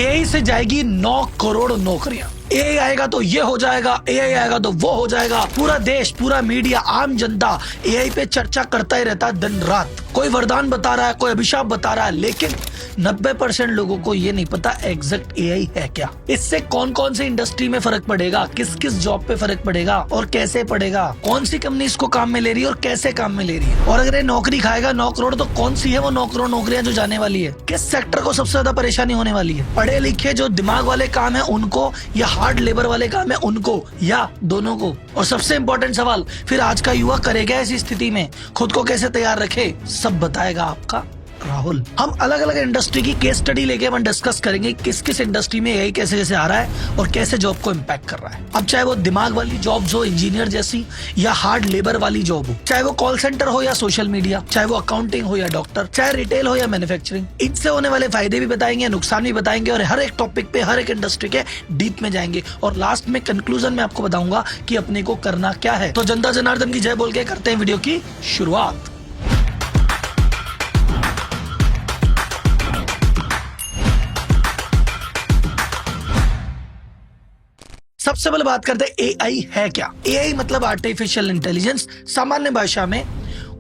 AI से जाएगी 9 करोड़ नौकरियां। एआई आएगा तो ये हो जाएगा, एआई आएगा तो वो हो जाएगा। पूरा देश, पूरा मीडिया, आम जनता एआई पे चर्चा करता ही रहता है दिन रात। कोई वरदान बता रहा है, कोई अभिशाप बता रहा है, लेकिन 90% लोगों को ये नहीं पता एग्जैक्ट एआई है क्या। इससे कौन कौन सी इंडस्ट्री में फर्क पड़ेगा, किस किस जॉब पे फर्क पड़ेगा और कैसे पड़ेगा, कौन सी कंपनी इसको काम में ले रही है और कैसे काम में ले रही है। और अगर ये नौकरी खाएगा 9 करोड़, तो कौन सी है वो 9 करोड़ नौकरियां जो जाने वाली है। किस सेक्टर को सबसे ज्यादा परेशानी होने वाली है, पढ़े लिखे जो दिमाग वाले काम है उनको, या हार्ड लेबर वाले काम है उनको, या दोनों को। और सबसे इंपॉर्टेंट सवाल, फिर आज का युवा करेगा ऐसी स्थिति में, खुद को कैसे तैयार रखे, सब बताएगा आपका राहुल। हम अलग अलग इंडस्ट्री की केस स्टडी लेके हम डिस्कस करेंगे किस किस इंडस्ट्री में एआई कैसे कैसे आ रहा है और कैसे जॉब को इम्पैक्ट कर रहा है। अब चाहे वो दिमाग वाली जॉब हो, इंजीनियर जैसी, या हार्ड लेबर वाली जॉब हो, चाहे वो कॉल सेंटर हो या सोशल मीडिया, चाहे वो अकाउंटिंग हो या डॉक्टर, चाहे रिटेल हो या मैन्युफैक्चरिंग, इनसे होने वाले फायदे भी बताएंगे, नुकसान भी बताएंगे, और हर एक टॉपिक पे, हर एक इंडस्ट्री के डीप में जाएंगे। और लास्ट में कंक्लूजन में आपको बताऊंगा कि अपने को करना क्या है। तो जनता जनार्दन की जय बोल के करते हैं वीडियो की शुरुआत। सबसे पहले बात करते हैं एआई है क्या। एआई मतलब आर्टिफिशियल इंटेलिजेंस। सामान्य भाषा में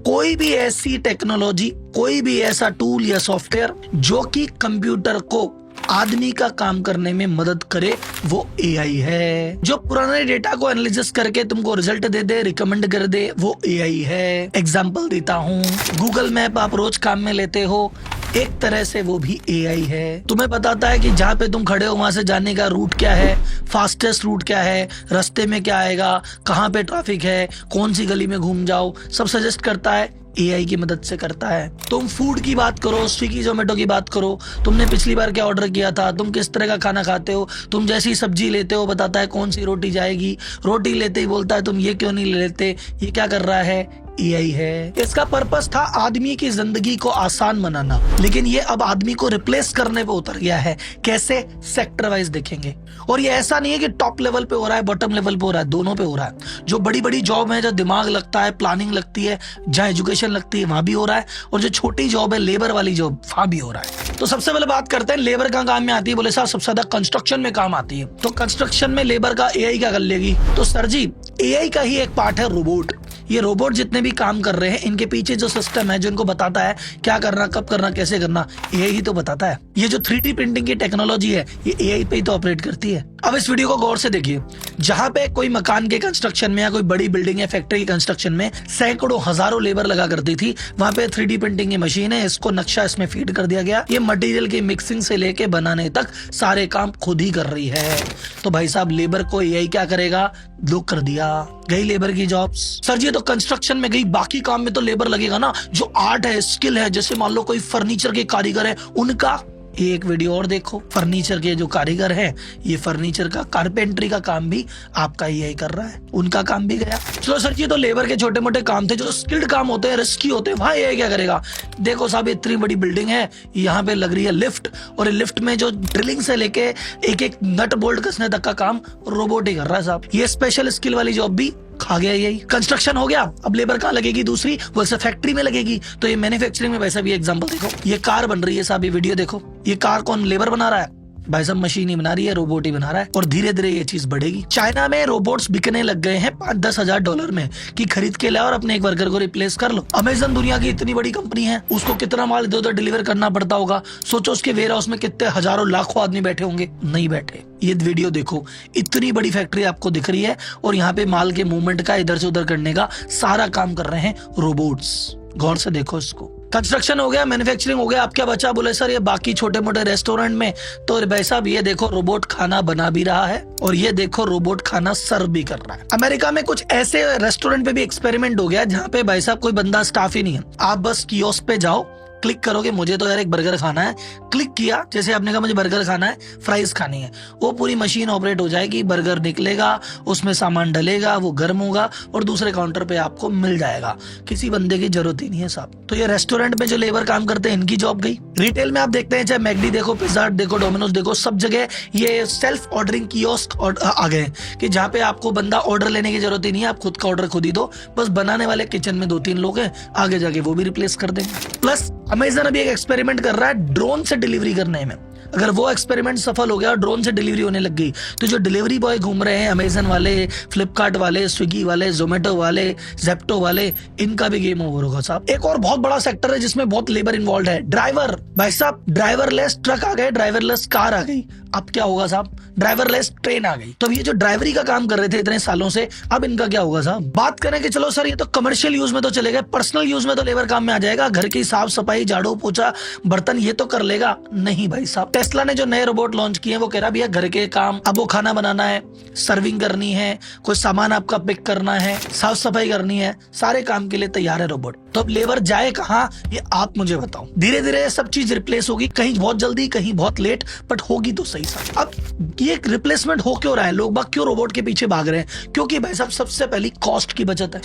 कोई भी ऐसी टेक्नोलॉजी, कोई भी ऐसा टूल या सॉफ्टवेयर जो कि कंप्यूटर को आदमी का काम करने में मदद करे, वो एआई है। जो पुराने डेटा को एनालिसिस करके तुमको रिजल्ट दे दे, रिकमेंड कर दे, वो एआई है। एग्जाम्पल देता हूँ, गूगल मैप आप रोज काम में लेते हो, एक तरह से वो भी एआई है। तुम्हें बताता है कि जहाँ पे तुम खड़े हो वहां से जाने का रूट क्या है, फास्टेस्ट रूट क्या है, रास्ते में क्या आएगा, कहाँ पे ट्रैफिक है, कौन सी गली में घूम जाओ, सब सजेस्ट करता है, एआई की मदद से करता है। तुम फूड की बात करो, स्विगी जोमेटो की बात करो, तुमने पिछली बार क्या ऑर्डर किया था, तुम किस तरह का खाना खाते हो, तुम जैसी सब्जी लेते हो बताता है कौन सी रोटी जाएगी, रोटी लेते ही बोलता है तुम ये क्यों नहीं लेते, ये क्या कर रहा है, एआई है। इसका पर्पस था आदमी की जिंदगी को आसान बनाना, लेकिन ये अब आदमी को रिप्लेस करने पे उतर गया है। कैसे, सेक्टर वाइज देखेंगे। और ये ऐसा नहीं है कि टॉप लेवल पे हो रहा है, बॉटम लेवल पे हो रहा है, दोनों पे हो रहा है। जो बड़ी बड़ी जॉब है, जो दिमाग लगता है, प्लानिंग लगती है, जहाँ एजुकेशन लगती है, वहां भी हो रहा है। और जो छोटी जॉब है, लेबर वाली जॉब, वहां भी हो रहा है। तो सबसे पहले बात करते हैं लेबर का काम में आती है। बोले साहब सबसे ज्यादा कंस्ट्रक्शन में काम आती है, तो कंस्ट्रक्शन में लेबर का एआई क्या कर लेगी। तो सर जी, एआई का ही एक पार्ट है रोबोट। ये रोबोट जितने भी काम कर रहे हैं, इनके पीछे जो सिस्टम है जो इनको बताता है क्या करना, कब करना, कैसे करना, एआई ही तो बताता है। ये जो 3D प्रिंटिंग की टेक्नोलॉजी है, ये एआई पे ही तो ऑपरेट करती है। अब इस वीडियो को गौर से देखिए। जहां पे कोई मकान के कंस्ट्रक्शन में या कोई बड़ी बिल्डिंग या फैक्ट्री के कंस्ट्रक्शन में सैकड़ों हजारों लेबर लगा करती थी, वहां पे 3D प्रिंटिंग की मशीन है, इसको नक्शा इसमें फीड कर दिया गया। ये मटेरियल की मिक्सिंग से लेके बनाने तक सारे काम खुद ही कर रही है। तो भाई साहब लेबर को एआई क्या करेगा, दो कर दिया, गई लेबर की जॉब्स। सर जी तो कंस्ट्रक्शन में गई, बाकी काम में तो लेबर लगेगा ना। जो आर्ट है, स्किल है, जैसे मान लो कोई फर्नीचर के कारीगर है, उनका एक वीडियो और देखो। फर्नीचर के जो कारीगर हैं, ये फर्नीचर का कारपेंट्री का काम भी आपका एआई कर रहा है, उनका काम भी गया। चलो सर जी तो लेबर के छोटे मोटे काम थे, जो स्किल्ड काम होते हैं, रिस्की होते हैं, वहां एआई क्या करेगा। देखो साहब इतनी बड़ी बिल्डिंग है, यहाँ पे लग रही है लिफ्ट, और लिफ्ट में जो ड्रिलिंग से लेके एक एक नट बोल्ट कसने तक का काम रोबोट ही कर रहा है साहब। ये स्पेशल स्किल वाली जॉब भी खा गया यही। कंस्ट्रक्शन हो गया, अब लेबर कहाँ लगेगी दूसरी, वो फैक्ट्री में लगेगी। तो ये मैन्युफैक्चरिंग में वैसा भी एग्जांपल देखो, ये कार बन रही है साहब, ये वीडियो देखो। ये कार कौन लेबर बना रहा है, भाई साहब मशीन ही बना रही है, रोबोट ही बना रहा है। और धीरे धीरे ये चीज बढ़ेगी। चाइना में रोबोट्स बिकने लग गए हैं 5-10 हजार डॉलर में, कि खरीद के लाओ और अपने एक वर्कर को रिप्लेस कर लो। अमेजन दुनिया की इतनी बड़ी कंपनी है, उसको कितना माल इधर उधर डिलीवर करना पड़ता होगा। सोचो उसके वेयर हाउस में कितने हजारों लाखों आदमी बैठे होंगे, नहीं बैठे। ये वीडियो देखो, इतनी बड़ी फैक्ट्री आपको दिख रही है, और यहाँ पे माल के मूवमेंट का, इधर से उधर करने का सारा काम कर रहे हैं रोबोट्स। गौर से देखो इसको। कंस्ट्रक्शन हो गया, मैन्युफैक्चरिंग हो गया, अब क्या बचा। बोले सर ये बाकी छोटे मोटे रेस्टोरेंट में, तो भाई साहब ये देखो रोबोट खाना बना भी रहा है, और ये देखो रोबोट खाना सर्व भी कर रहा है। अमेरिका में कुछ ऐसे रेस्टोरेंट पे भी एक्सपेरिमेंट हो गया, जहाँ पे भाई साहब कोई बंदा स्टाफ ही नहीं है। आप बस कियोस्क पे जाओ, क्लिक करोगे, मुझे तो यार एक बर्गर खाना है, क्लिक किया, जैसे आपने कहा मुझे बर्गर खाना है, फ्राइज खानी है, वो पूरी मशीन ऑपरेट हो जाएगी, बर्गर निकलेगा, उसमें सामान डलेगा, वो गर्म होगा, और दूसरे काउंटर पे आपको मिल जाएगा। किसी बंदे की जरूरत ही नहीं है साहब। तो ये रेस्टोरेंट में जो लेबर काम करते हैं, इनकी जॉब गई। रिटेल में आप देखते हैं, चाहे मैकडी देखो, पिज्जा हट देखो, डोमिनोज देखो, सब जगह ये सेल्फ ऑर्डरिंग कियोस्क आ गए, कि जहाँ पे आपको बंदा ऑर्डर लेने की जरूरत ही नहीं है, आप खुद का ऑर्डर खुद ही दो। बस बनाने वाले किचन में 2-3 लोग हैं, आगे जाके वो भी रिप्लेस कर देंगे। प्लस अमेजन अभी एक एक्सपेरिमेंट कर रहा है ड्रोन से डिलीवरी करने में। अगर वो एक्सपेरिमेंट सफल हो गया और ड्रोन से डिलीवरी होने लग गई, तो जो डिलीवरी बॉय घूम रहे हैं, अमेजन वाले, फ्लिपकार्ट वाले, स्विगी वाले, जोमेटो वाले, जेप्टो वाले, इनका भी गेम ओवर होगा साहब। एक और बहुत बड़ा सेक्टर है जिसमें बहुत लेबर इन्वॉल्व है, ड्राइवर। भाई साहब, ड्राइवरलेस ट्रक आ गए, ड्राइवरलेस कार आ गई, अब क्या होगा साहब? ड्राइवरलेस ट्रेन आ गई। तो अब ये जो ड्राइवरी का काम कर रहे थे इतने सालों से, अब इनका क्या होगा साहब? बात करें कि चलो सर ये तो कमर्शियल यूज में तो चले गए, पर्सनल यूज में तो लेबर काम में आ जाएगा, घर की साफ सफाई, झाड़ू पोछा, बर्तन ये तो कर लेगा। नहीं भाई साहब, टेस्ला ने जो नए रोबोट लॉन्च किए हैं वो कह रहा भैया घर के काम, अब वो खाना बनाना है, सर्विंग करनी है, कोई सामान आपका पिक करना है, साफ सफाई करनी है, सारे काम के लिए तैयार है रोबोट। तो अब लेबर जाए कहाँ, ये आप मुझे बताओ। धीरे धीरे सब चीज रिप्लेस होगी, कहीं बहुत जल्दी, कहीं बहुत लेट, बट होगी तो सही साहब। अब ये रिप्लेसमेंट हो क्यों रहा है, लोग बाग क्यों रोबोट के पीछे भाग रहे हैं? क्योंकि भाई साहब सबसे पहली कॉस्ट की बचत है।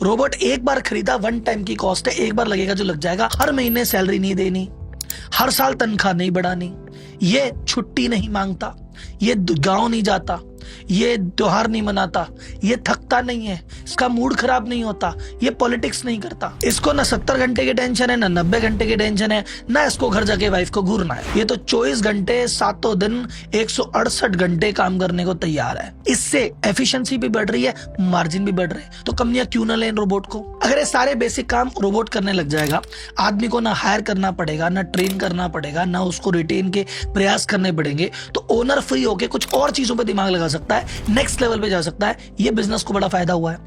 रोबोट एक बार खरीदा, वन टाइम की कॉस्ट है, एक बार लगेगा जो लग जाएगा। हर महीने सैलरी नहीं देनी, हर साल तनख्वाह नहीं बढ़ानी, ये छुट्टी नहीं मांगता, ये गांव नहीं जाता, ये त्योहार नहीं मनाता, ये थकता नहीं है, इसका मूड खराब नहीं होता, ये पॉलिटिक्स नहीं करता, इसको ना 70 घंटे की टेंशन है, ना 90 घंटे की टेंशन है, ना इसको घर जाके वाइफ को घूरना है। ये तो 24 घंटे, 7 दिन, 168 घंटे काम करने को तैयार है। इससे एफिशिएंसी भी बढ़ रही है, मार्जिन भी बढ़ रहे हैं। तो कंपनियां क्यों ना लें रोबोट को? अगर ये सारे बेसिक काम रोबोट करने लग जाएगा, आदमी को ना हायर करना पड़ेगा, ना ट्रेन करना पड़ेगा, ना उसको रिटेन के प्रयास करने पड़ेंगे, तो ओनर फ्री होके कुछ और चीजों पर दिमाग लगा सकता है, नेक्स्ट लेवल पे जा सकता है। ये बिजनेस को बड़ा फायदा हुआ है,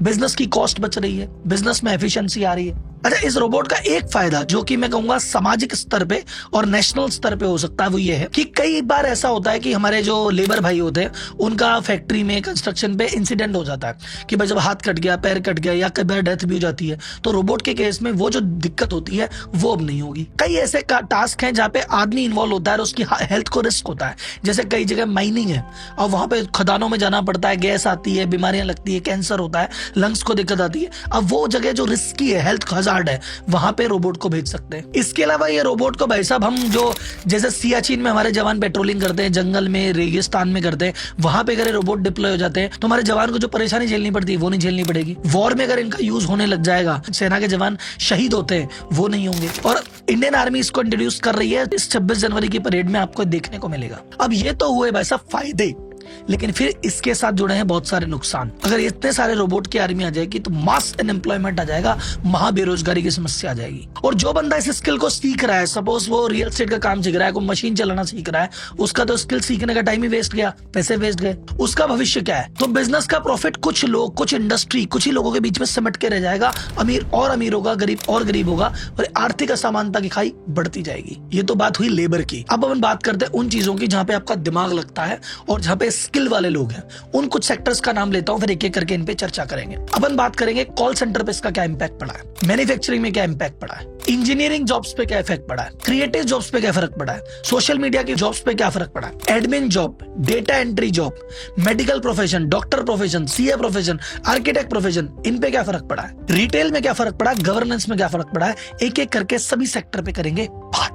बिजनेस की कॉस्ट बच रही है, बिजनेस में एफिशिएंसी आ रही है। अच्छा, इस रोबोट का एक फायदा जो कि मैं कहूंगा सामाजिक स्तर पे और नेशनल स्तर पे हो सकता है, वो ये है कि कई बार ऐसा होता है कि हमारे जो लेबर भाई होते हैं उनका फैक्ट्री में, कंस्ट्रक्शन पे इंसिडेंट हो जाता है कि भाई जब हाथ कट गया, पैर कट गया, या कई बार डेथ भी हो जाती है, तो रोबोट के केस में वो जो दिक्कत होती है वो अब नहीं होगी। कई ऐसे टास्क हैं जहाँ पे आदमी इन्वॉल्व होता है और उसकी हेल्थ को रिस्क होता है, जैसे कई जगह माइनिंग है और वहां पे खदानों में जाना पड़ता है, गैस आती है, बीमारियां लगती है, कैंसर होता है, लंग्स को दिक्कत आती है। अब वो जगह जो रिस्की है, हेल्थ हजार्ड है, वहां पे रोबोट को भेज सकते हैं। इसके अलावा ये रोबोट को भाई साहब हम जो जैसे सियाचिन में हमारे जवान पेट्रोलिंग करते हैं, जंगल में, रेगिस्तान में करते हैं, वहां पे अगर रोबोट डिप्लॉय हो जाते हैं तो हमारे जवान को जो परेशानी झेलनी पड़ती है वो नहीं झेलनी पड़ेगी। वॉर में अगर इनका यूज होने लग जाएगा, सेना के जवान शहीद होते हैं वो नहीं होंगे। और इंडियन आर्मी इसको इंट्रोड्यूस कर रही है, इस 26 जनवरी की परेड में आपको देखने को मिलेगा। अब ये तो हुए भाई साहब फायदे, लेकिन फिर इसके साथ जुड़े हैं बहुत सारे नुकसान। अगर इतने सारे रोबोट की आर्मी आ जाएगी तो मास अनएम्प्लॉयमेंट आ जाएगा, महाबेरोजगारी की समस्या आ जाएगी। और जो बंदा इस स्किल को सीख रहा है, सपोज वो रियल एस्टेट का काम सीख रहा है, कोई मशीन चलाना सीख रहा है, उसका तो स्किल सीखने का टाइम ही वेस्ट गया, पैसे वेस्ट गए, उसका भविष्य क्या है? तो बिजनेस का प्रॉफिट कुछ लोग, कुछ इंडस्ट्री, कुछ ही लोगों के बीच में सिमट के रह जाएगा। अमीर और अमीर होगा, गरीब और गरीब होगा, और आर्थिक असमानता की खाई बढ़ती जाएगी। ये तो बात हुई लेबर की। अब अपन बात करते हैं उन चीजों की जहां पे आपका दिमाग लगता है और जहां पे स्किल वाले लोग हैं। उन कुछ सेक्टर्स का नाम लेता हूं, फिर एक एक करके इन पे चर्चा करेंगे। अपन बात करेंगे कॉल सेंटर पे इसका क्या इंपैक्ट पड़ा है, मैन्युफैक्चरिंग में क्या इंपैक्ट पड़ा है, इंजीनियरिंग जॉब्स पे क्या इफेक्ट पड़ा है, क्रिएटिव जॉब्स पे क्या फर्क पड़ा है, सोशल मीडिया की जॉब्स पे क्या फर्क पड़ा है, admin job, data entry job, medical profession, doctor profession, CA profession, architect profession, इन पे क्या फर्क पड़ा है, रिटेल में क्या फर्क पड़ा है, गवर्नेंस में क्या फर्क पड़ा है। एक एक करके सभी सेक्टर पे करेंगे बात।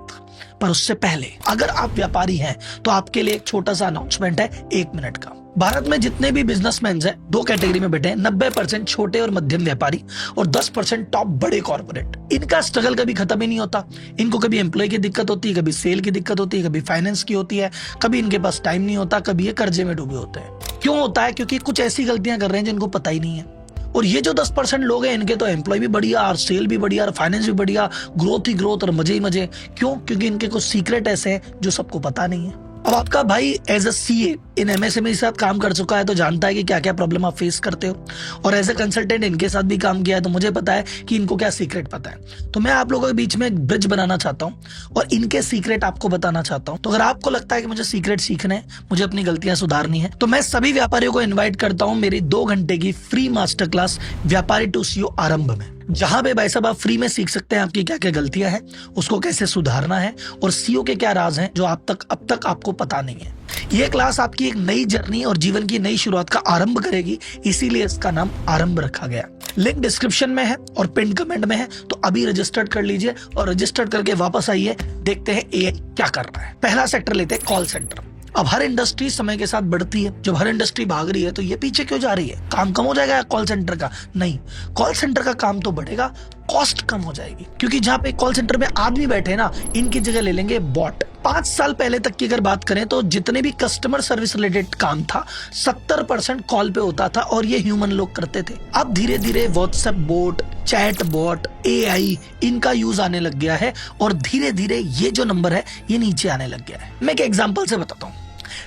पर उससे पहले अगर आप व्यापारी हैं तो आपके लिए एक छोटा सा अनाउंसमेंट है, 1 मिनट का। भारत में जितने भी बिजनेसमैन हैं, 2 कैटेगरी में बैठे हैं। 90% छोटे और मध्यम व्यापारी और 10% टॉप बड़े कॉर्पोरेट। इनका स्ट्रगल कभी खत्म ही नहीं होता। इनको कभी एम्प्लॉय की दिक्कत होती है, कभी सेल की दिक्कत होती है, कभी फाइनेंस की होती है, कभी इनके पास टाइम नहीं होता, कभी ये कर्जे में डूबे होते हैं। क्यों होता है? क्योंकि कुछ ऐसी गलतियां कर रहे हैं जिनको पता ही नहीं है। और ये जो 10% लोग हैं, इनके तो एम्प्लॉय भी बढ़िया और सेल भी बढ़िया और फाइनेंस भी बढ़िया, ग्रोथ ही ग्रोथ और मजे ही मजे। क्यों? क्योंकि इनके कुछ सीक्रेट ऐसे हैं जो सबको पता नहीं है। अब आपका भाई as a CA in MSME के साथ काम कर चुका है तो जानता है कि क्या क्या प्रॉब्लम आप फेस करते हो, और एज अ कंसल्टेंट इनके साथ भी काम किया है तो मुझे पता है कि इनको क्या सीक्रेट पता है। तो मैं आप लोगों के बीच में एक ब्रिज बनाना चाहता हूँ और इनके सीक्रेट आपको बताना चाहता हूँ। तो अगर आपको लगता है कि मुझे सीक्रेट सीखने हैं, मुझे अपनी गलतियां सुधारनी है, तो मैं सभी व्यापारियों को इन्वाइट करता हूँ मेरी 2 घंटे की फ्री मास्टर क्लास व्यापारी टू सीईओ आरंभ में, जहां पे भाई साहब आप फ्री में सीख सकते हैं आपकी क्या क्या गलतियां हैं, उसको कैसे सुधारना है, और सीईओ के क्या राज हैं जो अब तक आपको पता नहीं है। ये क्लास आपकी एक नई जर्नी और जीवन की नई शुरुआत का आरंभ करेगी, इसीलिए इसका नाम आरंभ रखा गया। लिंक डिस्क्रिप्शन में है और पिन कमेंट में है, तो अभी रजिस्टर्ड कर लीजिए और रजिस्टर्ड करके वापस आइए। देखते हैं एआई क्या कर रहा है। पहला सेक्टर लेते हैं, कॉल सेंटर। अब हर इंडस्ट्री समय के साथ बढ़ती है। जब हर इंडस्ट्री भाग रही है तो ये पीछे क्यों जा रही है? काम कम हो जाएगा कॉल सेंटर का? नहीं, कॉल सेंटर का काम तो बढ़ेगा, कॉस्ट कम हो जाएगी, क्योंकि जहां पे कॉल सेंटर में आदमी बैठे ना, इनकी जगह ले लेंगे बॉट। 5 साल पहले तक की अगर बात करें तो जितने भी कस्टमर सर्विस रिलेटेड काम था 70% कॉल पे होता था और ये ह्यूमन लोग करते थे। अब धीरे धीरे WhatsApp bot, chat bot, AI इनका यूज आने लग गया है और धीरे धीरे ये जो नंबर है ये नीचे आने लग गया है। मैं एक एग्जांपल से बताता हूँ।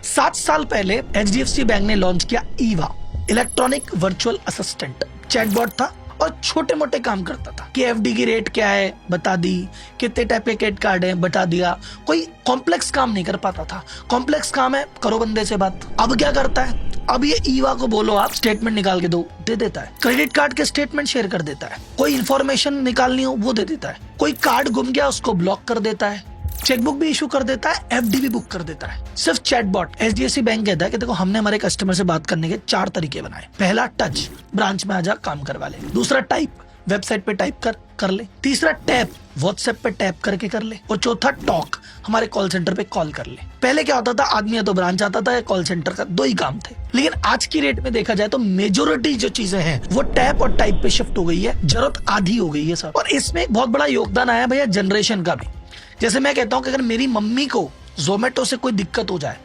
7 साल पहले HDFC बैंक ने लॉन्च किया Eva, electronic virtual assistant. Chatbot था और छोटे मोटे काम करता था कि FD की रेट क्या है बता दी, कितने टाइप के क्रेडिट कार्ड है बता दिया। कोई कॉम्प्लेक्स काम नहीं कर पाता था। कॉम्प्लेक्स काम है, करो बंदे से बात। अब क्या करता है, अब ये ईवा को बोलो आप स्टेटमेंट निकाल के दो, दे देता है। क्रेडिट कार्ड के स्टेटमेंट शेयर कर देता है। कोई इंफॉर्मेशन निकालनी हो वो दे देता है। कोई कार्ड गुम गया उसको ब्लॉक कर देता है। चेकबुक भी इशू कर देता है, FD भी बुक कर देता है। सिर्फ चैटबॉट। HDFC बैंक कहता है कि देखो हमने हमारे कस्टमर से बात करने के 4 तरीके बनाए। पहला टच, ब्रांच में आजा काम करवा ले। दूसरा टाइप, वेबसाइट पे टाइप कर ले। तीसरा टैप, व्हाट्सएप पे टैप करके कर ले। और चौथा टॉक, हमारे कॉल सेंटर पे कॉल कर ले। पहले क्या होता था, आदमी या तो ब्रांच आता था या कॉल सेंटर का, 2 ही काम थे। लेकिन आज की रेट में देखा जाए तो मेजोरिटी जो चीजें हैं वो टैप और टाइप पे शिफ्ट हो गई है। जरूरत आधी हो गई है सब। और इसमें एक बहुत बड़ा योगदान आया भैया जनरेशन का भी। जैसे मैं कहता हूं कि अगर मेरी मम्मी को जोमेटो से कोई दिक्कत हो जाए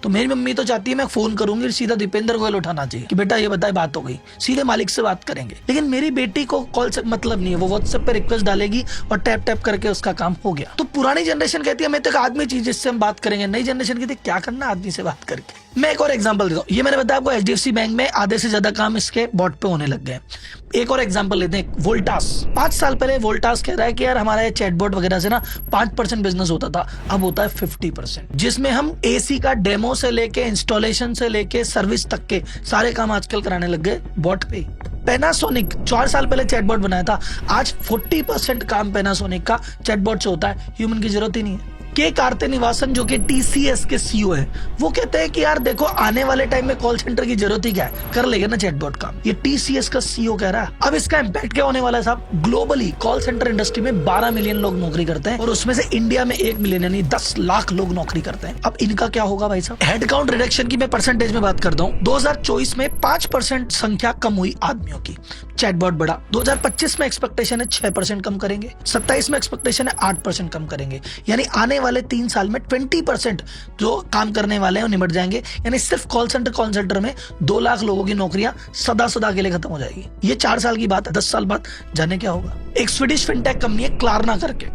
तो मेरी मम्मी तो चाहती है मैं फोन करूंगी, सीधा दीपेंद्र गोयल उठाना चाहिए कि बेटा ये बताए बात हो गई, सीधे मालिक से बात करेंगे। लेकिन मेरी बेटी को कॉल से मतलब नहीं है, वो व्हाट्सएप पे रिक्वेस्ट डालेगी और टैप टैप करके उसका काम हो गया। तो पुरानी जनरेशन कहती है मैं तो एक आदमी चीज जिससे हम बात करेंगे। नई जनरेशन कहती है क्या करना आदमी से बात करके। मैं एक और एग्जांपल देता हूँ। ये मैंने बताया आपको HDFC बैंक में आधे से ज्यादा काम इसके बॉट पे होने लग गए। एक और एग्जांपल लेते हैं, वोल्टास। 5 साल पहले वोल्टास कह रहा है कि यार हमारा ये चैटबॉट वगैरह से ना 5% बिजनेस होता था, अब होता है 50%, जिसमें हम AC का डेमो से लेके इंस्टॉलेशन से लेके सर्विस तक के सारे काम आजकल कराने लग गए बॉट पे। पैनासोनिक 4 साल पहले चैटबॉट बनाया था, आज 40% काम पैनासोनिक का चैटबॉट से होता है, ह्यूमन की जरूरत ही नहीं है। के कार्तिनिवासन जो कि TCS के CEO है, वो कहते हैं कि यार देखो आने वाले टाइम में कॉल सेंटर की जरूरत ही क्या है, कर लेगा ना चैटबॉट काम। ये TCS का CEO कह रहा है। अब इसका इम्पैक्ट क्या होने वाला है साहब, ग्लोबली कॉल सेंटर इंडस्ट्री में 12 मिलियन लोग नौकरी करते हैं और उसमें से इंडिया में 1 मिलियन यानी 10 लाख लोग नौकरी करते हैं। अब इनका क्या होगा भाई साहब। हेड काउंट रिडक्शन की मैं परसेंटेज में बात करता हूँ। 2024 में 5% संख्या कम हुई आदमियों की, चैटबॉट बढ़ा। 2025 में एक्सपेक्टेशन है 6% कम करेंगे, 27 में एक्सपेक्टेशन है 8% कम करेंगे। यानी आने वाले 3 साल में 20% जो काम करने वाले हैं वो निमट जाएंगे। यानी सिर्फ कॉल सेंटर में 2 लाख लोगों की नौकरियां सदा के लिए खत्म हो जाएगी। ये 4 साल की बात है, 10 साल बाद जाने क्या होगा। एक स्वीडिश फिनटेक कंपनी है क्लारना करके,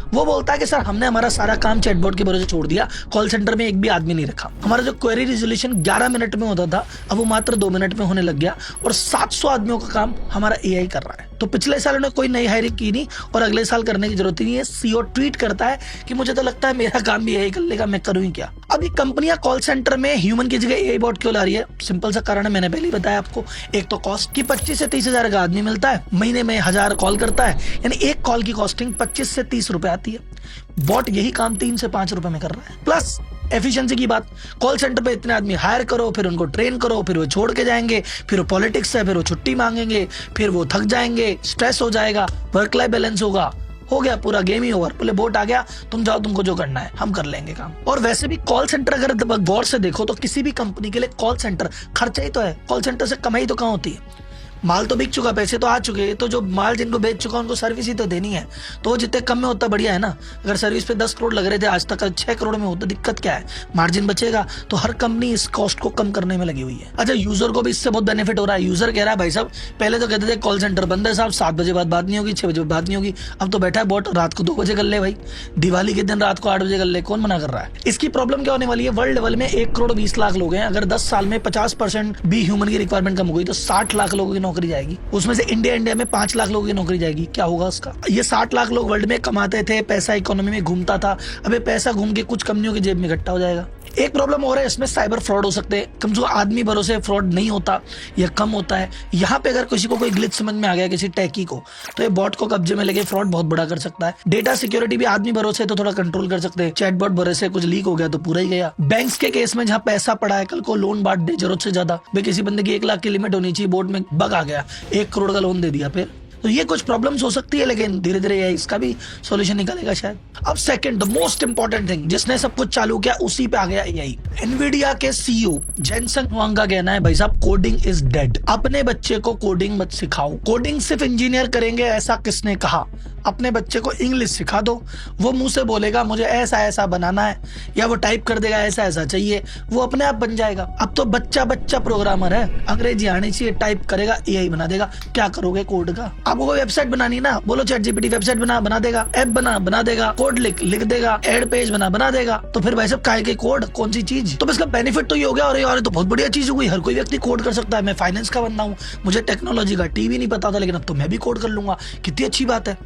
वो बोलता है कि सर हमने हमारा सारा काम चैटबॉट के भरोसे छोड़ दिया, कॉल सेंटर में एक भी आदमी नहीं रखा। हमारा जो क्वेरी रिजोल्यूशन 11 मिनट में होता था अब वो मात्र 2 मिनट में होने लग गया और 700 आदमियों का काम हमारा AI कर रहा है। तो पिछले साल उन्होंने कोई नई हायरिंग की नहीं और अगले साल करने की जरूरत ही नहीं है। CEO ट्वीट करता है कि मुझे तो लगता है मेरा काम भी AI कर लेगा, मैं करूँ ही क्या। अब ये कंपनियां कॉल सेंटर में ह्यूमन की जगह AI बॉट क्यों ला रही है, सिंपल सा कारण है, मैंने पहले ही बताया आपको। एक तो कॉस्ट की 25 से 30 हजार का आदमी मिलता है, महीने में 1000 कॉल करता है, यानी एक कॉल की कॉस्टिंग 25 से 30 रुपए आती है। बॉट यही काम 3 से 5 रुपए में कर रहा है। प्लस एफिशिएंसी की बात, कॉल सेंटर पे इतने आदमी हायर करो, फिर उनको ट्रेन करो, फिर वो छोड़ के जाएंगे, फिर वो पॉलिटिक्स है, फिर वो छुट्टी मांगेंगे, फिर वो थक जाएंगे, स्ट्रेस हो जाएगा, वर्क लाइफ बैलेंस होगा, हो गया पूरा गेम ही ओवर। बोले बोट आ गया, तुम जाओ, तुमको जो करना है हम कर लेंगे काम। और वैसे भी कॉल सेंटर अगर गौर से देखो तो किसी भी कंपनी के लिए कॉल सेंटर खर्चा ही तो है, कॉल सेंटर से कमाई तो कहाँ होती है। माल तो बिक चुका, पैसे तो आ चुके, तो जो माल जिनको बेच चुका उनको सर्विस ही तो देनी है, तो वो जितने कम में होता बढ़िया है ना। अगर सर्विस पे 10 करोड़ लग रहे थे, आज तक 6 करोड़ में होता, दिक्कत क्या है, मार्जिन बचेगा। तो हर कंपनी इस कॉस्ट को कम करने में लगी हुई है। अच्छा, यूजर को भी इससे बहुत बेनिफिट हो रहा है। यूजर कह रहा है भाई साहब पहले तो कहते थे कॉल सेंटर बंद है साहब, 7 बजे बाद बात नहीं होगी, 6 बजे बात नहीं होगी, अब तो बैठा है बॉट, रात को 2 बजे कर ले भाई, दिवाली के दिन रात को 8 बजे कर ले, कौन मना कर रहा है। इसकी प्रॉब्लम क्या होने वाली है, वर्ल्ड लेवल में 1 करोड़ 20 लाख लोग हैं, अगर 10 साल में 50% भी ह्यूमन की रिक्वायरमेंट कम हो गई तो 60 लाख लोगों की नौकरी जाएगी। उसमें से इंडिया में 5 लाख लोगों की नौकरी जाएगी। क्या होगा उसका। ये 60 लाख लोग वर्ल्ड में कमाते थे, पैसा इकोनॉमी में घूमता था, अब पैसा घूम के कुछ कंपनियों की जेब में इकट्ठा हो जाएगा। एक प्रॉब्लम और है, इसमें साइबर फ्रॉड हो सकते हैं। कम से कम आदमी भरोसे फ्रॉड नहीं होता या कम होता है। यहाँ पे अगर किसी को कोई ग्लिच समझ में आ गया किसी टैकी को, तो ये बॉट को कब्जे में लेके फ्रॉड बहुत बड़ा कर सकता है। डेटा सिक्योरिटी भी आदमी भरोसे तो थोड़ा कंट्रोल कर सकते हैं, चैटबॉट भरोसे कुछ लीक हो गया तो पूरा ही गया। बैंक्स के केस में जहाँ पैसा पड़ा है, कल को लोन बांट दे जरूरत से ज्यादा, भाई किसी बंदे की 1 लाख की लिमिट होनी चाहिए, बोर्ड में बग आ गया, 1 करोड़ का लोन दे दिया, फिर तो ये कुछ प्रॉब्लम्स हो सकती है, लेकिन धीरे धीरे ये इसका भी सॉल्यूशन निकालेगा शायद। अब second the most important thing, जिसने सब कुछ चालू किया उसी पे आ गया AI। एनवीडिया के सीईओ जेनसन हुआंग का कहना है भाई साहब कोडिंग इज डेड। अपने बच्चे को कोडिंग मत सिखाओ। कोडिंग सिर्फ इंजीनियर करेंगे ऐसा किसने कहा? अपने बच्चे को इंग्लिश सिखा दो। वो मुंह से बोलेगा मुझे ऐसा ऐसा बनाना है, या वो टाइप कर देगा ऐसा ऐसा चाहिए, वो अपने आप बन जाएगा। अब तो बच्चा बच्चा प्रोग्रामर है, अंग्रेजी आनी चाहिए, टाइप करेगा एआई बना देगा। क्या करोगे कोड का? आपको कोई वेबसाइट बनानी ना, बोलो चैट जीपीटी वेबसाइट बना देगा, ऐप बना देगा, कोड लिख देगा, एड पेज बना देगा। तो फिर भाई साहब काहे के कोड, कौन सी चीज? तो इसका बेनिफिट तो ये हो गया, और यार तो बहुत बढ़िया चीज हो गई, हर कोई व्यक्ति कोड कर सकता है। मैं फाइनेंस का बंदा हूँ, मुझे टेक्नोलॉजी का टीवी नहीं पता था, लेकिन अब तो मैं भी कोड कर लूंगा। कितनी अच्छी बात है।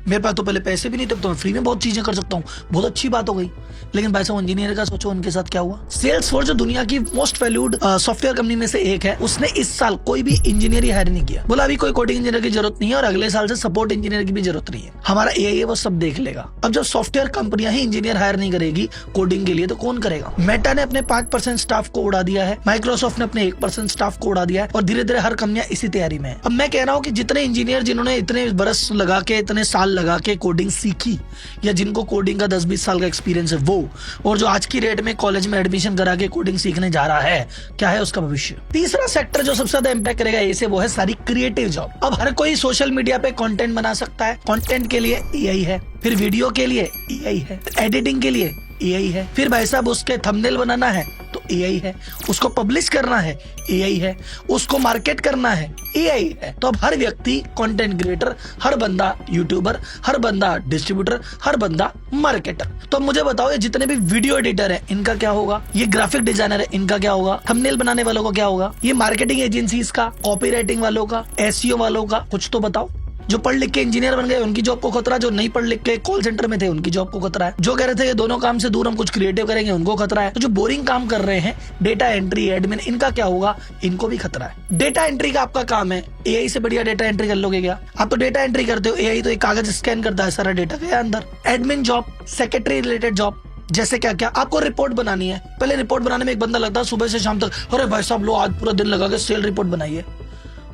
मेरे पास तो पहले पैसे भी नहीं थे, तो मैं फ्री में बहुत चीजें कर सकता हूँ। बहुत अच्छी बात हो गई। लेकिन भाई साहब इंजीनियर का सोचो उनके साथ क्या हुआ। सेल्सफोर्स जो दुनिया की मोस्ट वैल्यूड सॉफ्टवेयर कंपनी में से एक है, उसने इस साल कोई भी इंजीनियर हायर नहीं किया। बोला अभी कोई कोडिंग इंजीनियर की जरूरत नहीं है, और अगले साल से सपोर्ट इंजीनियर की भी जरूरत नहीं है। हमारा एआई है वो सब देख लेगा। अब जब सॉफ्टवेयर कंपनियां ही इंजीनियर हायर नहीं करेगी कोडिंग के लिए, तो कौन करेगा? मेटा ने अपने 5% स्टाफ को उड़ा दिया है, माइक्रोसॉफ्ट ने अपने 1% स्टाफ को उड़ा दिया है, और धीरे धीरे हर कंपनियां इसी तैयारी में है। अब मैं कह रहा हूँ कि जितने इंजीनियर जिन्होंने इतने बरस लगा के, इतने साल लगा के कोडिंग सीखी, या जिनको कोडिंग का 10-20 साल का एक्सपीरियंस है वो, और जो आज की डेट में कॉलेज में एडमिशन करा के कोडिंग सीखने जा रहा है, क्या है उसका भविष्य? तीसरा सेक्टर जो सबसे ज्यादा इंपैक्ट करेगा ऐसे, वो है सारी क्रिएटिव जॉब। अब हर कोई सोशल मीडिया पे कंटेंट बना सकता है, कंटेंट के लिए एआई है, फिर वीडियो के लिए एआई है, एडिटिंग के लिए एआई है, फिर भाई साहब उसके थंबनेल बनाना है तो एआई है, उसको पब्लिश करना है एआई है, उसको मार्केट करना है एआई है। तो अब हर व्यक्ति कंटेंट क्रिएटर, हर बंदा यूट्यूबर, हर बंदा डिस्ट्रीब्यूटर, हर बंदा मार्केटर। तो अब मुझे बताओ ये जितने भी वीडियो एडिटर है इनका क्या होगा, ये ग्राफिक डिजाइनर है इनका क्या होगा, थंबनेल बनाने वालों का क्या होगा, ये मार्केटिंग एजेंसीज का, कॉपी राइटिंग वालों का, एसईओ वालों का, कुछ तो बताओ। जो पढ़ लिख के इंजीनियर बन गए उनकी जॉब को खतरा, जो नहीं पढ़ लिख के कॉल सेंटर में थे उनकी जॉब को खतरा है, जो कह रहे थे ये दोनों काम से दूर हम कुछ क्रिएटिव करेंगे उनको खतरा है, तो जो बोरिंग काम कर रहे हैं डेटा एंट्री, एडमिन, इनका क्या होगा? इनको भी खतरा है। डेटा एंट्री का आपका काम है, एआई से बढ़िया डेटा एंट्री कर लोगे क्या? आप तो डेटा एंट्री करते हो, एआई तो एक कागज स्कैन करता है, सारा डेटा गया अंदर। Admin job, secretary related job, जैसे क्या क्या आपको रिपोर्ट बनानी है। पहले रिपोर्ट बनाने में एक बंदा लगता है सुबह से शाम तक, अरे भाई साहब लो आज पूरा दिन लगा के सेल रिपोर्ट बनाइए,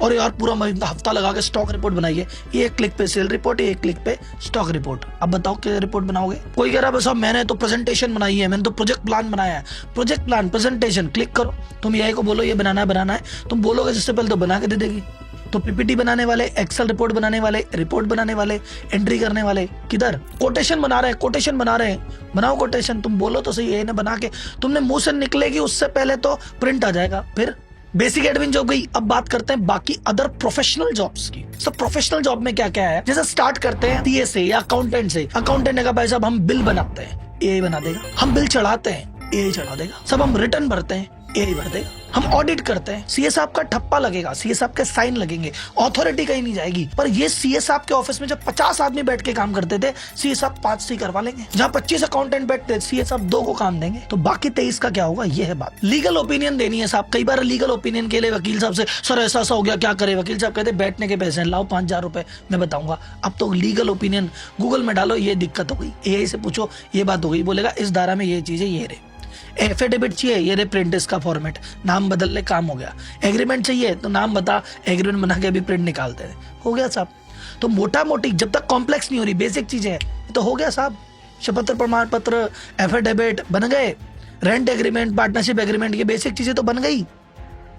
और यार पूरा हफ्ता लगा के स्टॉक रिपोर्ट बनाइए। ये एक क्लिक पे सेल रिपोर्ट, ये एक क्लिक पे स्टॉक रिपोर्ट। अब बताओ क्या रिपोर्ट बनाओगे? कोई कह रहा है साहब मैंने तो प्रेजेंटेशन बनाई है, मैंने तो प्रोजेक्ट प्लान बनाया है। प्रोजेक्ट प्लान, प्रेजेंटेशन, क्लिक करो। तुम एआई को बोलो ये बनाना है, तुम बोलोगे जिससे पहले तो बना के दे देगी। तो पीपीटी बनाने वाले, एक्सेल रिपोर्ट बनाने वाले, रिपोर्ट बनाने वाले, एंट्री करने वाले किधर? कोटेशन बना रहे हैं, बनाओ कोटेशन। तुम बोलो तो सही, एआई ने बना के तुमने मुंह से निकलेगी उससे पहले तो प्रिंट आ जाएगा। फिर बेसिक एडमिन जॉब गई। अब बात करते हैं बाकी अदर प्रोफेशनल जॉब्स की। सब प्रोफेशनल जॉब में क्या क्या है? जैसे स्टार्ट करते हैं सीए से या अकाउंटेंट से। अकाउंटेंट ने कहा भाई साहब हम बिल बनाते हैं, एआई बना देगा। हम बिल चढ़ाते हैं, एआई चढ़ा देगा। सब हम रिटर्न भरते हैं, एआई भर देगा। हम ऑडिट करते हैं, सीए साहब का ठप्पा लगेगा, सीए साहब के साइन लगेंगे, अथॉरिटी कहीं नहीं जाएगी। पर ये सीए साहब के ऑफिस में जब 50 आदमी बैठ के काम करते थे, सीए साहब 5 से करवा लेंगे। जहाँ 25 अकाउंटेंट बैठते, सीए साहब 2 को काम देंगे। तो बाकी 23 का क्या होगा? ये है बात। लीगल ओपिनियन देनी है साहब। कई बार लीगल ओपिनियन के लिए वकील साहब से, सर ऐसा हो गया क्या करे? वकील साहब कहते बैठने के पैसे लाओ 5000 रुपए, मैं बताऊंगा। अब तो लीगल ओपिनियन गूगल में डालो, ये दिक्कत हो गई। एआई से पूछो ये बात हो गई, बोलेगा इस धारा में ये चीज है, ये रे। एफिडेविट चाहिए, ये रे प्रिंट, इसका फॉर्मेट, नाम बदल ले, काम हो गया। एग्रीमेंट चाहिए तो नाम बता, एग्रीमेंट बना के अभी प्रिंट निकालते हैं, हो गया साहब। तो मोटा मोटी जब तक कॉम्प्लेक्स नहीं हो रही, बेसिक चीजें हैं तो हो गया साहब। शपथ प्रमाण पत्र, एफिडेविट बन गए, रेंट एग्रीमेंट, पार्टनरशिप एग्रीमेंट, ये बेसिक चीजें तो बन गई,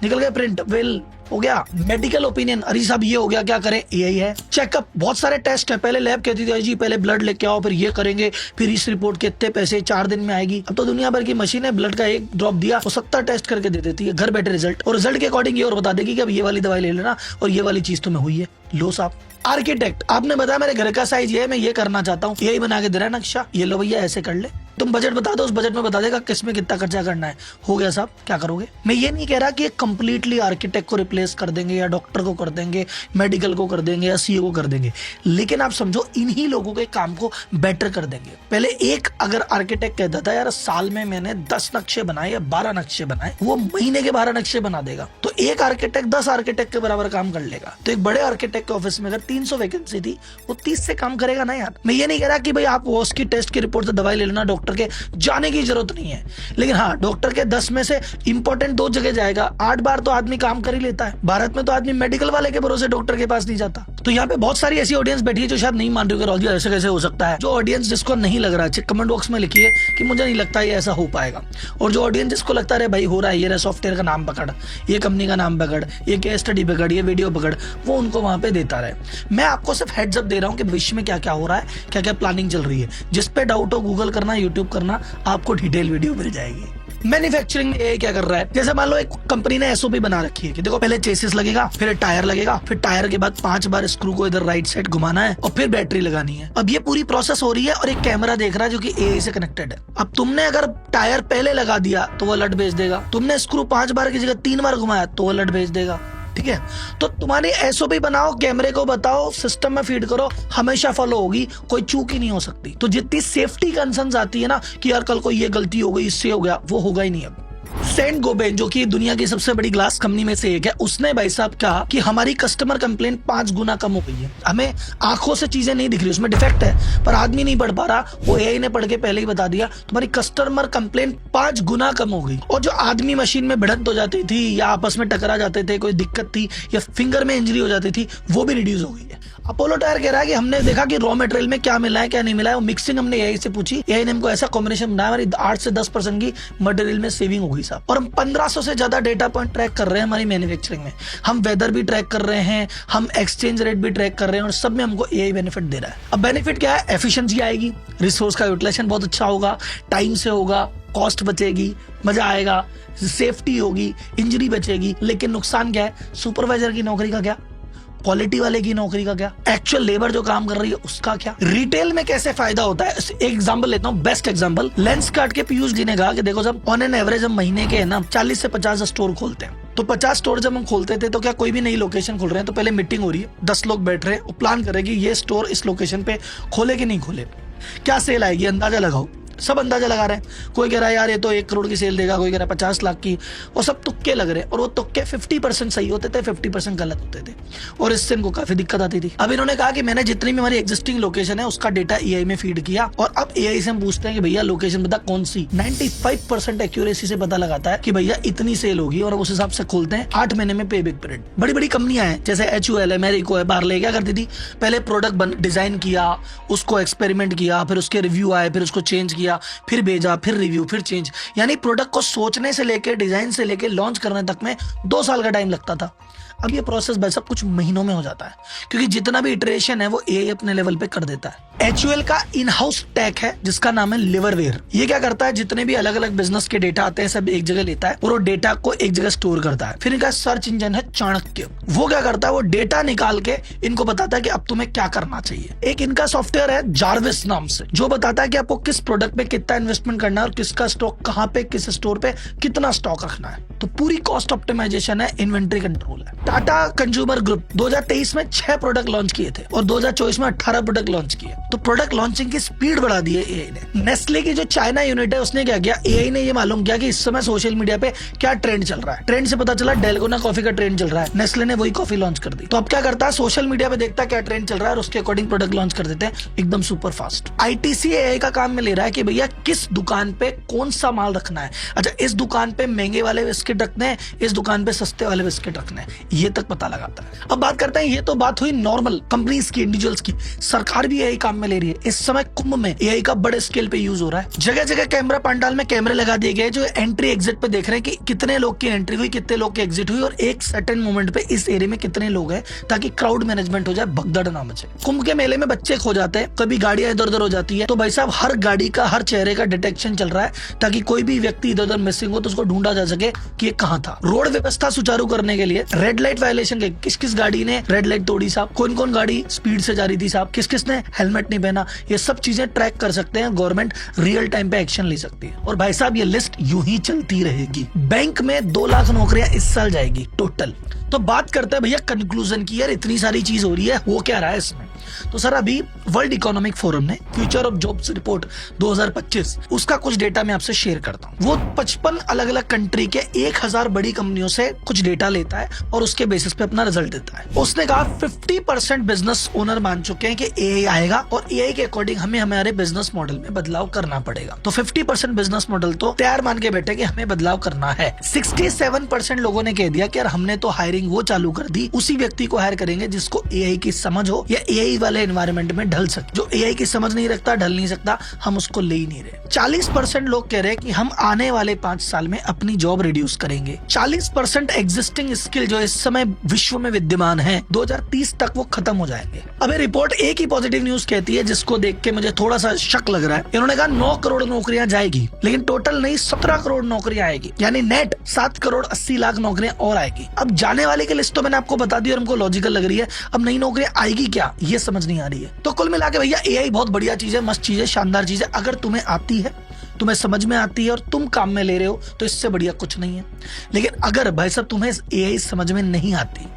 निकल गए प्रिंट, विल हो गया। मेडिकल ओपिनियन, अरे साहब ये हो गया, क्या करें? एआई है। चेकअप, बहुत सारे टेस्ट है। पहले लैब कहती थी जी पहले ब्लड लेके आओ, फिर ये करेंगे, फिर इस रिपोर्ट के इतने पैसे 4 दिन में आएगी। अब तो दुनिया भर की मशीन है, ब्लड का एक ड्रॉप दिया वो 70 टेस्ट करके दे देती है, घर बैठे रिजल्ट, और रिजल्ट के अकॉर्डिंग ये और बता देगी कि अब ये वाली दवाई ले लेना और ये वाली चीज तुम्हें हुई है। लो साहब। आर्किटेक्ट, आपने बताया मेरे घर का साइज ये है, मैं ये करना चाहता हूँ, यही बना के दे रहा है नक्शा, ये लो भैया ऐसे कर ले। तुम बजट बता दो, उस बजट में बता देगा किसमें कितना खर्चा करना है, हो गया साहब। क्या करोगे? मैं ये नहीं कह रहा कि कंप्लीटली आर्किटेक्ट को रिप्लेस कर देंगे, या डॉक्टर को कर देंगे, मेडिकल को कर देंगे, या सीए को कर देंगे, लेकिन आप समझो इन्हीं लोगों के काम को बेटर कर देंगे। पहले एक अगर आर्किटेक्ट कहता था यार साल में मैंने 10 नक्शे बनाए या 12 नक्शे बनाए, वो महीने के 12 नक्शे बना देगा। तो एक आर्किटेक्ट 10 आर्किटेक्ट के बराबर काम कर लेगा। तो एक बड़े आर्किटेक्ट के ऑफिस में अगर 300 वैकेंसी थी, वो 30 से काम करेगा ना यार। मैं ये नहीं कह रहा कि भाई आप उसकी टेस्ट की रिपोर्ट से दवाई ले लेना, डॉक्टर के जाने की जरूरत नहीं है, लेकिन हाँ डॉक्टर के 10 में से इंपॉर्टेंट 2 जगह जाएगा। 8 बार तो आदमी काम कर ही लेता है। भारत में तो आदमी मेडिकल वाले के भरोसे डॉक्टर के पास नहीं जाता। तो यहाँ पे बहुत सारी ऐसी ऑडियंस बैठी है जो शायद नहीं मान रही कि राहुल जी ऐसे कैसे हो सकता है। जो ऑडियंस जिसको नहीं लग रहा है कमेंट बॉक्स में लिखिए कि मुझे नहीं लगता ये ऐसा हो पाएगा। और जो ऑडियंस जिसको लगता है भाई हो रहा है, ये सॉफ्टवेयर का नाम पकड़, ये कंपनी का नाम पकड़, ये केस स्टडी पकड़, ये वीडियो पकड़, वो उनको वहां पे देता रहे। मैं आपको सिर्फ हेड्स अप दे रहा हूँ कि विश्व में क्या क्या हो रहा है, क्या क्या प्लानिंग चल रही है। जिस पे डाउट हो गूगल करना, यूट्यूब करना, आपको डिटेल वीडियो मिल जाएगी। मैन्युफैक्चरिंग ये क्या कर रहा है, जैसे मान लो एक कंपनी ने एसओपी बना रखी है कि देखो पहले चेसिस लगेगा, फिर टायर लगेगा, फिर टायर के बाद 5 बार स्क्रू को इधर राइट साइड घुमाना है और फिर बैटरी लगानी है। अब ये पूरी प्रोसेस हो रही है और एक कैमरा देख रहा है जो कि एआई से कनेक्टेड है। अब तुमने अगर टायर पहले लगा दिया तो वो अलर्ट भेज देगा, तुमने स्क्रू 5 बार की जगह 3 बार घुमाया तो वो अलर्ट भेज देगा। ठीक है, तो तुम्हारी एसओपी बनाओ, कैमरे को बताओ, सिस्टम में फीड करो, हमेशा फॉलो होगी, कोई चूक ही नहीं हो सकती। तो जितनी सेफ्टी कंसर्न्स आती है ना कि यार कल को ये गलती हो गई, इससे हो गया, वो होगा ही नहीं। अब सेंट गोबेन जो कि दुनिया की सबसे बड़ी ग्लास कंपनी में से एक है, उसने भाई साहब कहा कि हमारी कस्टमर कंप्लेंट 5 गुना कम हो गई है। हमें आंखों से चीजें नहीं दिख रही, उसमें डिफेक्ट है पर आदमी नहीं पढ़ पा रहा, वो एआई ने पढ़ के पहले ही बता दिया तुम्हारी कस्टमर कंप्लेंट 5 गुना कम हो गई। और जो आदमी मशीन में भिड़ंत हो जाती थी या आपस में टकरा जाते थे, कोई दिक्कत थी या फिंगर में इंजरी हो जाती थी, वो भी रिड्यूस हो गई है। अपोलो टायर कह रहा है कि हमने देखा कि रॉ मटेरियल में क्या मिला है क्या नहीं मिला है, वो मिक्सिंग हमने एआई से पूछी, एआई ने हमको ऐसा कॉम्बिनेशन बनाया, हमारी 8 से 10% की मटेरियल में सेविंग हो गई साहब। और हम 1500 से ज्यादा डेटा पॉइंट ट्रैक कर रहे हैं हमारी मैन्युफैक्चरिंग में। हम वेदर भी ट्रैक कर रहे हैं, हम एक्सचेंज रेट भी ट्रैक कर रहे हैं और सब में हमको एआई बेनिफिट दे रहा है। अब बेनिफिट क्या है, एफिशिएंसी आएगी, रिसोर्स का यूटिलाइजेशन बहुत अच्छा होगा, टाइम से होगा, कॉस्ट बचेगी, मजा आएगा, सेफ्टी होगी, इंजरी बचेगी। लेकिन नुकसान क्या है, सुपरवाइजर की नौकरी का क्या, क्वालिटी वाले की नौकरी का क्या, एक्चुअल लेबर जो काम कर रही है उसका क्या, रिटेल में कैसे फायदा होता है। एक एग्जांपल लेता हूँ, बेस्ट एग्जांपल, लेंस काट के पीयूष जी ने कहा कि देखो जब ऑन एन एवरेज हम महीने के ना 40 से 50 स्टोर खोलते हैं, तो 50 स्टोर जब हम खोलते थे तो क्या कोई भी नई लोकेशन खोल रहे हैं तो पहले मीटिंग हो रही है, 10 लोग बैठ रहे हैं और प्लान करेगी ये स्टोर इस लोकेशन पे खोले कि नहीं खोले, क्या सेल आएगी, अंदाजा लगाओ। सब अंदाजा लगा रहे हैं, कोई कह रहा है यार ये तो 1 करोड़ की सेल देगा, कोई कह रहा है 50 लाख की, और सब तुक्के लग रहे हैं। और वो तुक्के 50% सही होते थे, 50% गलत होते थे और इससे इनको काफी दिक्कत आती थी। अब इन्होंने कहा कि मैंने जितनी भी हमारी एग्जिस्टिंग लोकेशन है उसका डेटा एआई में फीड किया और अब एआई से हम पूछते हैं कि भैया लोकेशन बता कौन सी, 95% एक्यूरेसी से पता लगाता है कि भैया इतनी सेल होगी और उस हिसाब से खोलते हैं। 8 महीने में पे बैक पीरियड। बड़ी बड़ी कंपनियां हैं जैसे HUL है, मैरिको है, बार्ले, क्या करती थी, पहले प्रोडक्ट डिजाइन किया, उसको एक्सपेरिमेंट किया, फिर उसके रिव्यू आए, फिर उसको चेंज किया, फिर भेजा, फिर रिव्यू, फिर चेंज, यानी प्रोडक्ट को सोचने से लेके डिजाइन से लेके लॉन्च करने तक में 2 साल का टाइम लगता था। अब ये प्रोसेस भाई सब कुछ महीनों में हो जाता है क्योंकि जितना भी इटरेशन है वो एआई अपने लेवल पे कर देता है। HUL का इन हाउस टेक है जिसका नाम है लिवरवेयर। ये क्या करता है, जितने भी अलग अलग बिजनेस के डेटा आते हैं सब एक जगह लेता है और वो डेटा को एक जगह स्टोर करता है। फिर इनका सर्च इंजन है चाणक्य, वो क्या करता है, वो डेटा निकाल के इनको बताता है कि अब तुम्हें क्या करना चाहिए। एक इनका सॉफ्टवेयर है जार्विस नाम से, जो बताता है कि आपको किस प्रोडक्ट पे कितना इन्वेस्टमेंट करना है और किसका स्टॉक कहाँ पे, किस स्टोर पे कितना स्टॉक रखना है। तो पूरी कॉस्ट ऑप्टिमाइजेशन है, इन्वेंट्री कंट्रोल है। टाटा कंज्यूमर ग्रुप 2023 में 6 प्रोडक्ट लॉन्च किए थे और 2024 में 18 प्रोडक्ट लॉन्च किए, तो प्रोडक्ट लॉन्चिंग की स्पीड बढ़ा दी है एआई ने। नेस्ले की जो चाइना यूनिट है उसने क्या किया, एआई ने ये मालूम किया कि इस समय सोशल मीडिया पे क्या ट्रेंड चल रहा है। ट्रेंड से पता चला डेल्गोना कॉफी का ट्रेंड चल रहा है, नेस्ले ने वही कॉफी लॉन्च कर दी। तो अब क्या करता है, सोशल मीडिया पे देखता है क्या ट्रेंड चल रहा है और उसके अकॉर्डिंग प्रोडक्ट लॉन्च कर देते हैं एकदम सुपर फास्ट। ITC एआई का काम में ले रहा है कि भैया किस दुकान पे कौन सा माल रखना है। अच्छा, इस दुकान पे महंगे वाले बिस्किट रखने हैं, इस दुकान पे सस्ते वाले बिस्किट रखने हैं, ये तक पता लगाता है। अब बात करते हैं, ये तो बात हुई नॉर्मल कंपनीज की, इंडिविजुअल्स की। सरकार भी एआई काम में ले रही है। इस समय कुंभ में एआई का बड़े स्केल पे यूज हो रहा है। जगह जगह कैमरा पंडाल में कैमरे लगा दिए गए जो एंट्री एग्जिट पे देख रहे हैं कि कितने लोग की एंट्री हुई, कितने लोग की एग्जिट हुई और एक सर्टेन मोमेंट पे इस एरिया में कितने लोग हैं, ताकि क्राउड मैनेजमेंट हो जाए, भगदड़ ना मचे। कुंभ के मेले में बच्चे खो जाते हैं, कभी गाड़ियां इधर उधर हो जाती है, तो भाई साहब हर गाड़ी का, हर चेहरे का डिटेक्शन चल रहा है ताकि कोई भी व्यक्ति इधर उधर मिसिंग हो तो उसको ढूंढा जा सके कि ये कहां था। रोड व्यवस्था सुचारू करने के लिए रेड लाइट वायलेशन के किस किस गाड़ी ने रेड लाइट तोड़ी साहब, कौन कौन गाड़ी स्पीड से जा रही थी साहब, किस किस ने हेलमेट नहीं पहना, ये सब चीजें ट्रैक कर सकते हैं। गवर्नमेंट रियल टाइम पे एक्शन ले सकती है और भाई साहब ये लिस्ट यूं ही चलती रहेगी। बैंक में 2 लाख नौकरियां इस साल जाएगी टोटल। तो बात करते हैं भैया कंक्लूजन की, यार इतनी सारी चीज हो रही है, वो क्या रहा है इसमें। तो सर अभी वर्ल्ड इकोनॉमिक फोरम ने फ्यूचर ऑफ जॉब्स रिपोर्ट 2025 उसका कुछ डेटा मैं आपसे शेयर करता हूँ। वो 55 अलग अलग कंट्री के 1000 बड़ी कंपनियों से कुछ डेटा लेता है और उसके बेसिस पे अपना रिजल्ट देता है। उसने कहा 50% बिजनेस ओनर मान चुके हैं कि एआई आएगा और एआई के अकॉर्डिंग हमें हमारे बिजनेस मॉडल में बदलाव करना पड़ेगा। तो 50% बिजनेस मॉडल तो तैयार मान के बैठे कि हमें बदलाव करना है। 67% लोगों ने कह दिया कि यार हमने तो हायरिंग वो चालू कर दी, उसी व्यक्ति को हायर करेंगे जिसको एआई की समझ हो या एआई वाले एनवायरनमेंट में ढल सके। जो एआई की समझ नहीं रखता, ढल नहीं सकता, हम उसको ले ही नहीं रहे। 40% लोग कह रहे हैं कि हम आने वाले 5 साल में अपनी जॉब रिड्यूस करेंगे। 40% एग्जिस्टिंग स्किल जो इस समय विश्व में विद्यमान है 2030 तक वो खत्म हो जाएंगे। अब ये रिपोर्ट एक ही पॉजिटिव न्यूज कहती है जिसको देख के मुझे थोड़ा सा शक लग रहा है। इन्होंने कहा 9 करोड़ नौकरियां जाएगी, लेकिन टोटल नहीं 17 करोड़ नौकरियां आएगी, यानी नेट 7 करोड़ 80 लाख नौकरियां और आएगी। अब जाने वाले की लिस्ट तो मैंने आपको बता दी और हमको लॉजिकल लग रही है। अब नई नौकरियां आएगी क्या, ये समझ नहीं आ रही है। तो कुल मिला के भैया एआई बहुत बढ़िया चीज है, मस्त चीज है, शानदार चीज है। अगर तुम्हें आती है, तुम्हें समझ में आती है और तुम काम में ले रहे हो तो इससे बढ़िया कुछ नहीं है। लेकिन अगर भाई साहब तुम्हें एआई समझ में नहीं आती,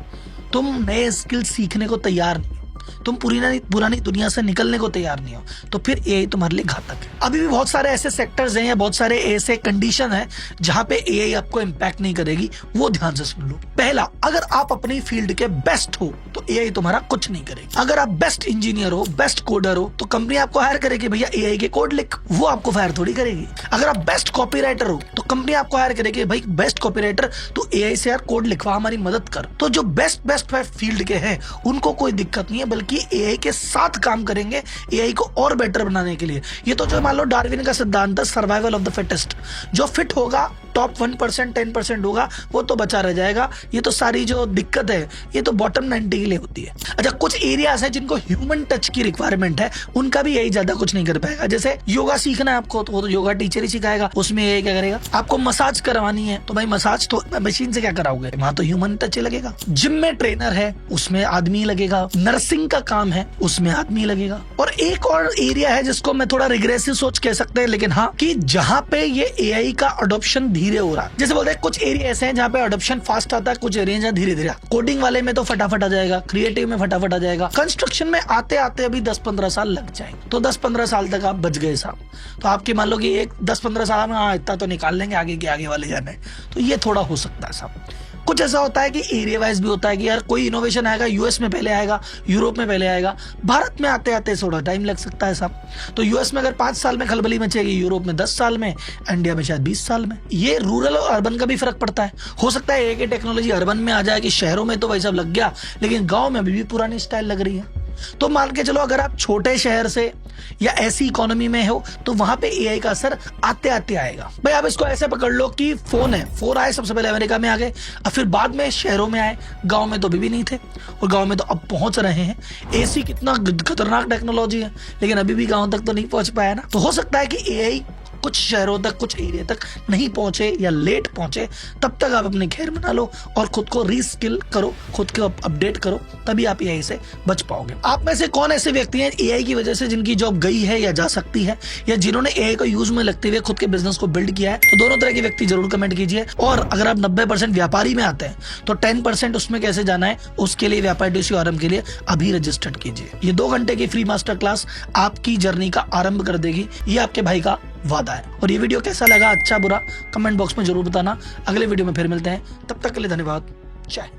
तुम नए स्किल सीखने को तैयार नहीं, तुम पुरानी दुनिया से निकलने को तैयार नहीं हो, तो फिर एआई तुम्हारे लिए घातक है। अभी भी बहुत सारे ऐसे सेक्टर्स हैं या बहुत सारे ऐसे कंडीशन है जहां पे एआई आपको इम्पैक्ट नहीं करेगी, वो ध्यान से सुन लो। पहला, अगर आप अपनी फील्ड के बेस्ट हो तो एआई तुम्हारा कुछ नहीं करेगी। अगर आप बेस्ट इंजीनियर हो, बेस्ट कोडर हो, तो कंपनी आपको हायर करेगी, भैया एआई के कोड लिख, वो आपको फायर थोड़ी करेगी। अगर आप बेस्ट कॉपीराइटर हो तो कंपनी आपको हायर करेगी, भाई बेस्ट कॉपीराइटर तो एआई से यार कोड लिखवा, हमारी मदद कर। तो जो बेस्ट फील्ड के हैं उनको कोई दिक्कत नहीं है, बल्कि एआई के साथ काम करेंगे एआई को और बेटर बनाने के लिए। ये तो जो मान लो डार्विन का सिद्धांत है, सर्वाइवल ऑफ द फिटेस्ट, जो फिट होगा टॉप 1% 10% होगा वो तो बचा रह जाएगा। ये तो सारी जो दिक्कत है ये तो बॉटम 90 के लिए होती है। अच्छा, कुछ एरियाज है जिनको ह्यूमन टच की रिक्वायरमेंट है, उनका भी यही ज्यादा कुछ नहीं कर पाएगा। जैसे योगा सीखना है आपको तो वो तो योगा टीचर ही सिखाएगा, उसमें एआई क्या करेगा। आपको मसाज करवानी है तो भाई मसाज तो मशीन से क्या कराओगे, वहां तो ह्यूमन टच ही लगेगा। जिम में ट्रेनर है उसमें आदमी लगेगा, नर्सिंग का काम है उसमें आदमी लगेगा। और एक और एरिया है जिसको मैं थोड़ा रिग्रेसिव सोच कह सकते हैं, लेकिन हाँ, कि जहां पे ये एआई का अडॉप्शन धीरे हो रहा है। जैसे बोलते हैं कुछ एरिया ऐसे हैं जहाँ पे अडॉप्शन फास्ट आता है, कुछ एरिया जहाँ धीरे धीरे। कोडिंग वाले में तो फटाफट आ जाएगा, क्रिएटिव में फटाफट आ जाएगा, कंस्ट्रक्शन में आते आते अभी 10-15 साल लग जाएंगे। तो 10-15 साल तक आप बच गए साहब। तो आपकी मान लो कि एक 10-15 साल में हाँ इतना तो निकाल लेंगे, आगे के आगे वाले जाने, तो ये थोड़ा हो सकता है साहब। कुछ ऐसा होता है कि एरिया वाइज भी होता है कि यार कोई इनोवेशन आएगा, यूएस में पहले आएगा, यूरोप में पहले आएगा, भारत में आते आते थोड़ा टाइम लग सकता है साहब। तो यूएस में अगर 5 साल में खलबली मचेगी, यूरोप में 10 साल में, इंडिया में शायद 20 साल में। ये रूरल और अर्बन का भी फर्क पड़ता है। हो सकता है एक ही टेक्नोलॉजी अर्बन में आ जाए कि शहरों में तो वही सब लग गया, लेकिन गाँव में अभी भी पुरानी स्टाइल लग रही है। तो मान के चलो अगर आप छोटे शहर से या ऐसी इकोनॉमी में हो तो वहां पे एआई का असर आते आते आएगा। भाई आप इसको ऐसे पकड़ लो कि फोन है, फोन आए सबसे पहले अमेरिका में आ गए, और फिर बाद में शहरों में आए, गांव में तो अभी भी नहीं थे और गांव में तो अब पहुंच रहे हैं। एसी कितना खतरनाक टेक्नोलॉजी है, लेकिन अभी भी गांव तक तो नहीं पहुंच पाया ना। तो हो सकता है कि एआई कुछ शहरों तक, कुछ एरिया तक नहीं पहुंचे या लेट पहुंचे, तब तक आप अपनी खैर बना लो और खुद को रीस्किल करो, खुद को अपडेट करो, तभी आप एआई से बच पाओगे। आप में से कौन ऐसे व्यक्ति हैं एआई की वजह से जिनकी जॉब गई है या जा सकती है, या जिन्होंने एआई को यूज में लगते हुए खुद के बिजनेस को बिल्ड किया है? तो दोनों तरह के व्यक्ति जरूर कमेंट कीजिए। और अगर आप 90% व्यापारी में आते हैं तो 10% उसमें कैसे जाना है, उसके लिए व्यापार डीसी आरंभ के लिए अभी रजिस्टर्ड कीजिए। ये 2 घंटे की फ्री मास्टर क्लास आपकी जर्नी का आरंभ कर देगी, ये आपके भाई का वादा है। और ये वीडियो कैसा लगा, अच्छा बुरा, कमेंट बॉक्स में जरूर बताना। अगले वीडियो में फिर मिलते हैं, तब तक के लिए धन्यवाद। जय।